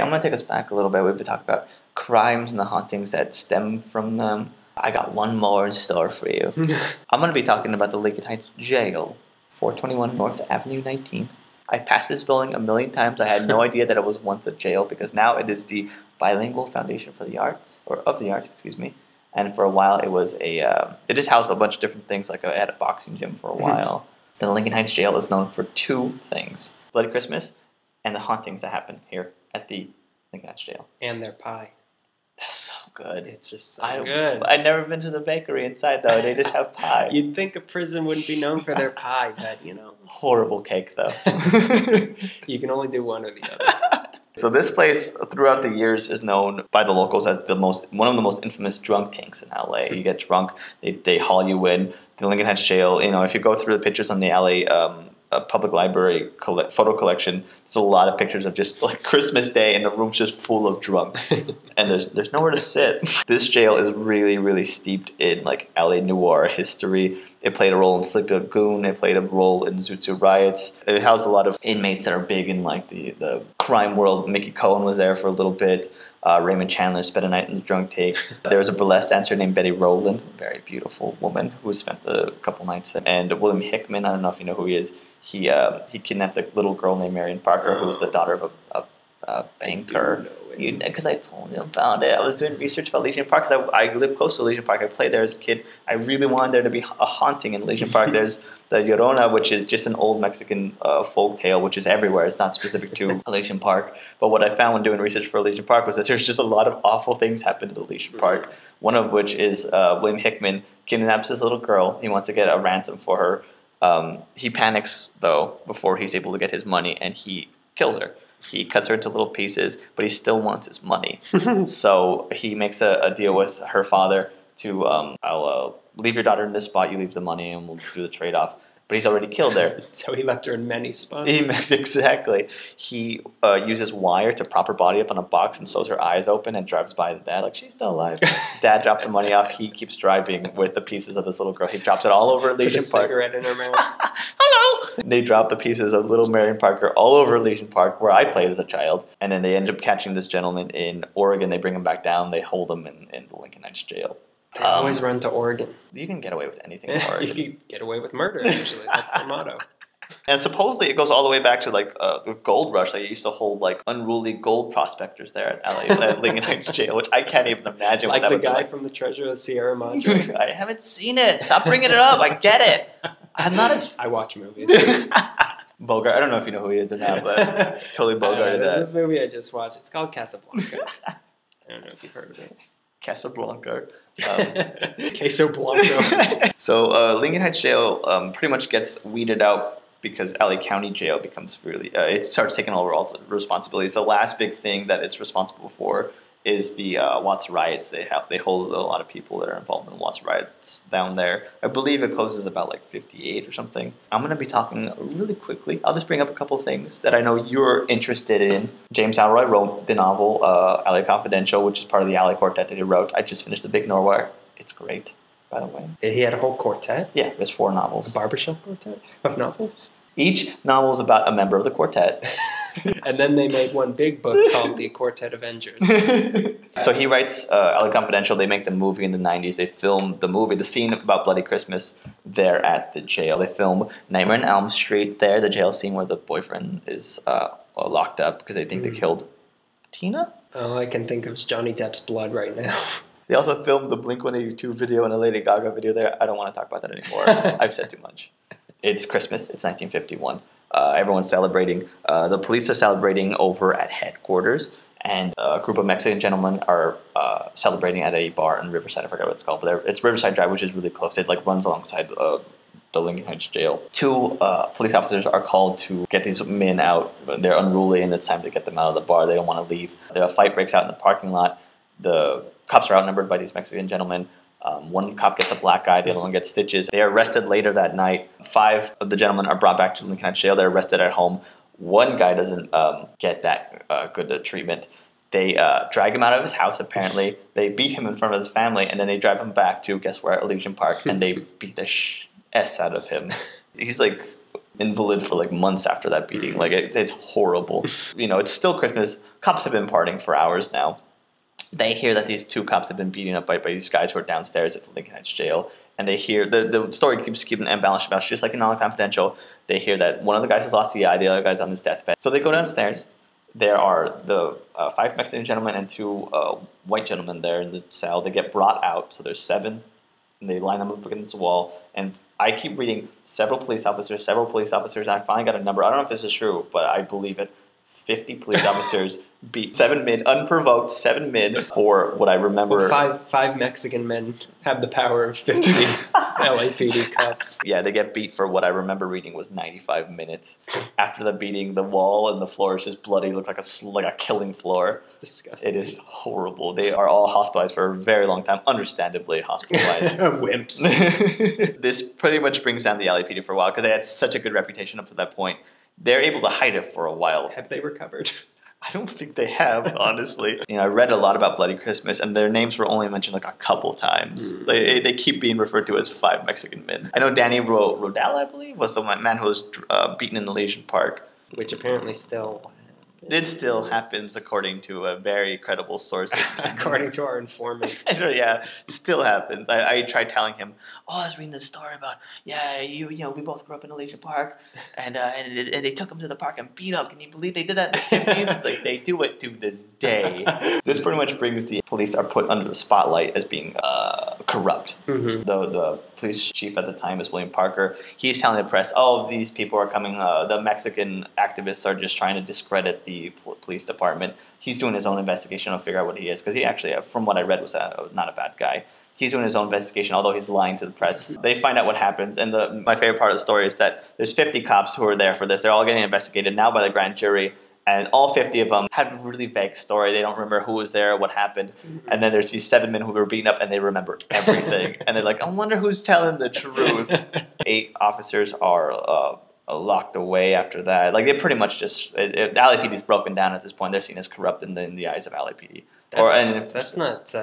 I'm going to take us back a little bit. We've been talking about crimes and the hauntings that stem from them. I got one more in store for you. I'm going to be talking about the Lincoln Heights Jail, 421 North Avenue 19. I passed this building a million times. I had no idea that it was once a jail because now it is the Bilingual Foundation for the Arts, or of the Arts, excuse me. And for a while it was it just housed a bunch of different things, like it had a boxing gym for a while. The Lincoln Heights Jail is known for two things: Bloody Christmas and the hauntings that happen here at the Lincoln Heights Jail. And their pie. That's so good. It's just so good. I've never been to the bakery inside, though. They just have pie. You'd think a prison wouldn't be known for their pie, but, Horrible cake, though. You can only do one or the other. So this place, throughout the years, is known by the locals as one of the most infamous drunk tanks in LA. You get drunk, they haul you in. The Lincoln Heights Jail, if you go through the pictures on the LA public library photo collection, there's a lot of pictures of just like Christmas Day and the room's just full of drunks. And there's nowhere to sit. This jail is really, really steeped in like LA noir history. It played a role in Slick Lagoon. It played a role in Zoot Suit riots. It housed a lot of inmates that are big in like the crime world. Mickey Cohen was there for a little bit. Raymond Chandler spent a night in the drunk take. There was a burlesque dancer named Betty Rowland, a very beautiful woman who spent a couple nights there. And William Hickman, I don't know if you know who he is. He kidnapped a little girl named Marion Parker, who was the daughter of a banker. Because I told you about it. I was doing research about Elysian Park because I live close to Elysian Park. I played there as a kid. I really wanted there to be a haunting in Elysian Park. There's the Llorona, which is just an old Mexican folk tale, which is everywhere. It's not specific to Elysian Park. But what I found when doing research for Elysian Park was that there's just a lot of awful things happen at Elysian Park. One of which is William Hickman kidnaps this little girl. He wants to get a ransom for her. He panics, though, before he's able to get his money, and he kills her. He cuts her into little pieces, but he still wants his money. So he makes a deal with her father to, I'll leave your daughter in this spot, you leave the money, and we'll do the trade-off. But he's already killed her. So he left her in many spots. Exactly. He uses wire to prop her body up on a box and sews her eyes open and drives by the dad like, she's still alive. Dad drops the money off. He keeps driving with the pieces of this little girl. He drops it all over Elysian Park. Put a cigarette in her mouth. Hello! They drop the pieces of little Marion Parker all over Elysian Park, where I played as a child. And then they end up catching this gentleman in Oregon. They bring him back down. They hold him in the Lincoln Heights Jail. They always run to Oregon. You can get away with anything in Oregon. You can get away with murder, actually. That's the motto. And supposedly it goes all the way back to like the gold rush. They used to hold like unruly gold prospectors there at LA, at Lincoln Heights Jail, which I can't even imagine. Like what that the would guy be from the Treasure of the Sierra Madre. I haven't seen it. Stop bringing it up. I get it. I'm not as... I watch movies. Bogart. I don't know if you know who he is or not, but totally Bogarted that. There's this movie I just watched. It's called Casablanca. I don't know if you've heard of it. Casablanca. Queso Blanco. So Lincoln Heights Jail pretty much gets weeded out because LA County Jail becomes really... it starts taking over all the responsibilities. The last big thing that it's responsible for is the Watts riots. They hold a lot of people that are involved in Watts riots down there. I believe it closes about like 58 or something. I'm going to be talking really quickly. I'll just bring up a couple things that I know you're interested in. James Ellroy wrote the novel LA Confidential, which is part of the LA Quartet that he wrote. I just finished The Big Nowhere. It's great, by the way. He had a whole quartet? Yeah, there's 4 novels. A barbershop quartet of novels? Each novel is about a member of the quartet. And then they made one big book called The Quartet Avengers. So he writes LA Confidential. They make the movie in the 90s. They film the movie, the scene about Bloody Christmas, there at the jail. They film Nightmare on Elm Street there, the jail scene where the boyfriend is locked up because they think they killed Tina. All I can think of is Johnny Depp's blood right now. They also filmed the Blink-182 video and a Lady Gaga video there. I don't want to talk about that anymore. I've said too much. It's Christmas. It's 1951. Everyone's celebrating. The police are celebrating over at headquarters, and a group of Mexican gentlemen are celebrating at a bar in Riverside. I forgot what it's called, but it's Riverside Drive, which is really close. It like runs alongside the Lincoln Heights Jail. 2 police officers are called to get these men out. They're unruly, and it's time to get them out of the bar. They don't want to leave. A fight breaks out in the parking lot. The cops are outnumbered by these Mexican gentlemen. One cop gets a black eye, the other one gets stitches. They are arrested later that night. 5 of the gentlemen are brought back to Lincoln Heights Jail. They're arrested at home. One guy doesn't get that good treatment. They drag him out of his house, apparently. They beat him in front of his family, and then they drive him back to, guess where, Elysian Park, and they beat the S out of him. He's like invalid for like months after that beating. Like it's horrible. It's still Christmas. Cops have been partying for hours now. They hear that these 2 cops have been beaten up by these guys who are downstairs at the Lincoln Heights jail. And they hear, the story keeps keeping embellished about, just like in Non Confidential, they hear that one of the guys has lost the eye, the other guy's on his deathbed. So they go downstairs. There are the 5 Mexican gentlemen and 2 white gentlemen there in the cell. They get brought out, so there's 7. And they line them up against the wall. And I keep reading several police officers. And I finally got a number. I don't know if this is true, but I believe it. 50 police officers beat 7 men, unprovoked 7 men for what I remember. Well, five Mexican men have the power of 50 LAPD cops. Yeah, they get beat for what I remember reading was 95 minutes. After the beating, the wall and the floor is just bloody. It looked like a killing floor. It's disgusting. It is horrible. They are all hospitalized for a very long time, understandably hospitalized. Wimps. This pretty much brings down the LAPD for a while because they had such a good reputation up to that point. They're able to hide it for a while. Have they recovered? I don't think they have, honestly. I read a lot about Bloody Christmas, and their names were only mentioned like a couple times. They keep being referred to as 5 Mexican men. I know Danny Rodell, I believe, was the man who was beaten in the Legion Park. Which apparently still... It still happens, according to a very credible source. According to our informant. Yeah, still happens. I tried telling him, I was reading this story about, we both grew up in Elysian Park, and they took him to the park and beat up. Can you believe they did that in the 50s? It's like, they do it to this day. This pretty much brings the police are put under the spotlight as being corrupt. Mm-hmm. The police chief at the time is William Parker. He's telling the press, these people are coming, the Mexican activists are just trying to discredit the police department. He's doing his own investigation to figure out what he is, because he actually, from what I read, was not a bad guy. He's doing his own investigation, although he's lying to the press. They find out what happens, and my favorite part of the story is that there's 50 cops who are there for this. They're all getting investigated now by the grand jury, and all 50 of them had a really vague story. They don't remember who was there, what happened, and then there's these 7 men who were beaten up, and they remember everything. And they're like, I wonder who's telling the truth. 8 officers are locked away after that. Like, they pretty much just... the LAPD is broken down at this point. They're seen as corrupt in the eyes of LAPD. That's not,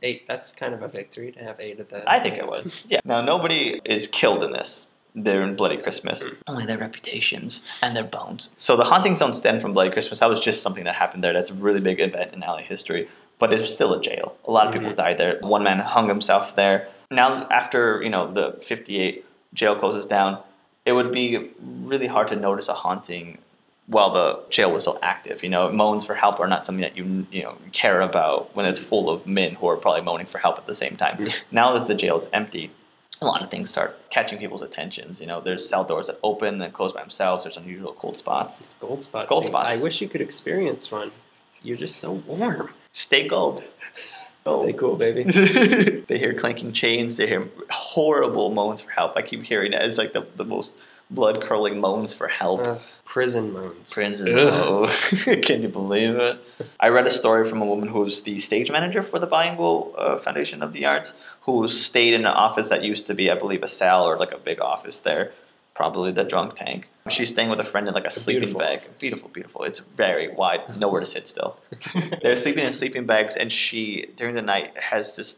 8. That's kind of a victory to have 8 of them. I think it was. Yeah. Now, nobody is killed in this. They're in Bloody Christmas. Only their reputations and their bones. So the hauntings don't stem from Bloody Christmas. That was just something that happened there. That's a really big event in LA history. But it's still a jail. A lot of people died there. One man hung himself there. Now, after, the 58 jail closes down, it would be really hard to notice a haunting while the jail was still active. Moans for help are not something that you care about when it's full of men who are probably moaning for help at the same time. Now that the jail is empty, a lot of things start catching people's attentions. There's cell doors that open and close by themselves. There's unusual cold spots. It's cold spots. Cold spots. I wish you could experience one. You're just so warm. Stay cold. Stay cool, baby. They hear clanking chains. They hear horrible moans for help. I keep hearing it as like the most blood-curdling moans for help. Prison moans. Prison moans. Can you believe it? I read a story from a woman who was the stage manager for the Bilingual Foundation of the Arts, who stayed in an office that used to be, I believe, a cell or like a big office there. Probably the drunk tank. She's staying with a friend in like a sleeping bag. Office. Beautiful, beautiful. It's very wide. Nowhere to sit still. They're sleeping in sleeping bags, and she, during the night,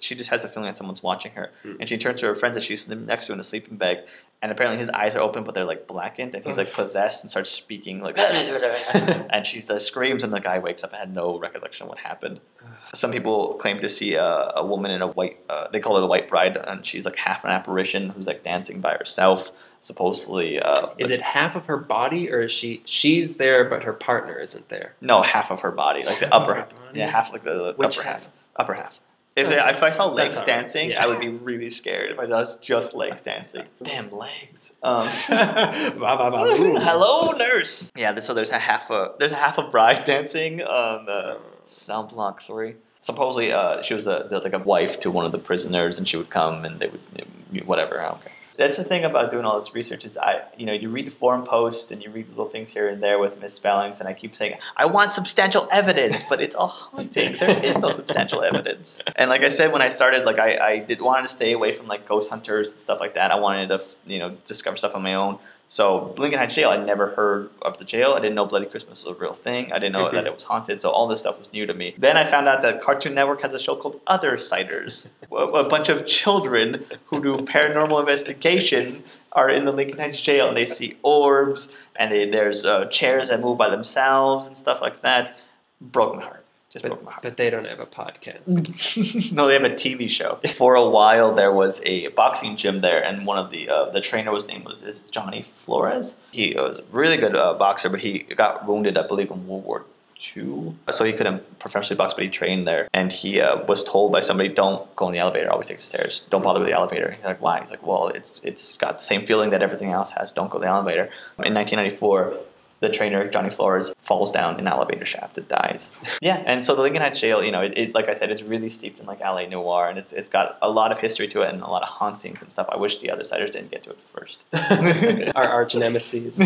she just has a feeling that someone's watching her. And she turns to her friend that she's next to in a sleeping bag, and apparently his eyes are open, but they're like blackened, and he's like possessed and starts speaking like, and she screams, and the guy wakes up and had no recollection of what happened. Some people claim to see a woman in a white, they call her the white bride, and she's like half an apparition who's like dancing by herself. Supposedly, is it half of her body, or is she's there but her partner isn't there? No, half of her body, like the upper half. Yeah, half like the upper half. Upper half. If I saw legs dancing, I would be really scared. If I saw just legs dancing, damn legs. Hello, nurse. Yeah, so there's a half a bride dancing on Cell Block 3. Supposedly, she was like a wife to one of the prisoners, and she would come and they would whatever. Okay. That's the thing about doing all this research is you read the forum posts and you read little things here and there with misspellings, and I keep saying, I want substantial evidence, but it's all hauntings. There is no substantial evidence. And like I said, when I started, like I wanted to stay away from like ghost hunters and stuff like that. I wanted to, discover stuff on my own. So Lincoln Heights Jail, I'd never heard of the jail. I didn't know Bloody Christmas was a real thing. I didn't know that it was haunted. So all this stuff was new to me. Then I found out that Cartoon Network has a show called Other Sighters. A bunch of children who do paranormal investigation are in the Lincoln Heights jail and they see orbs and there's chairs that move by themselves and stuff like that. Broke my heart. Broke my heart. But they don't have a podcast. No, they have a TV show. For a while, there was a boxing gym there, and one of the trainer was named is Johnny Flores. He was a really good boxer, but he got wounded, I believe, in World War II. So he couldn't professionally box, but he trained there. And he was told by somebody, don't go in the elevator, always take the stairs. Don't bother with the elevator. He's like, why? He's like, well, it's got the same feeling that everything else has. Don't go in the elevator. In 1994, the trainer, Johnny Flores, falls down an elevator shaft and dies. Yeah, and so the Lincoln Heights Jail, it like I said, it's really steeped in like LA noir, and it's got a lot of history to it and a lot of hauntings and stuff. I wish the other siders didn't get to it first. Our arch nemesis.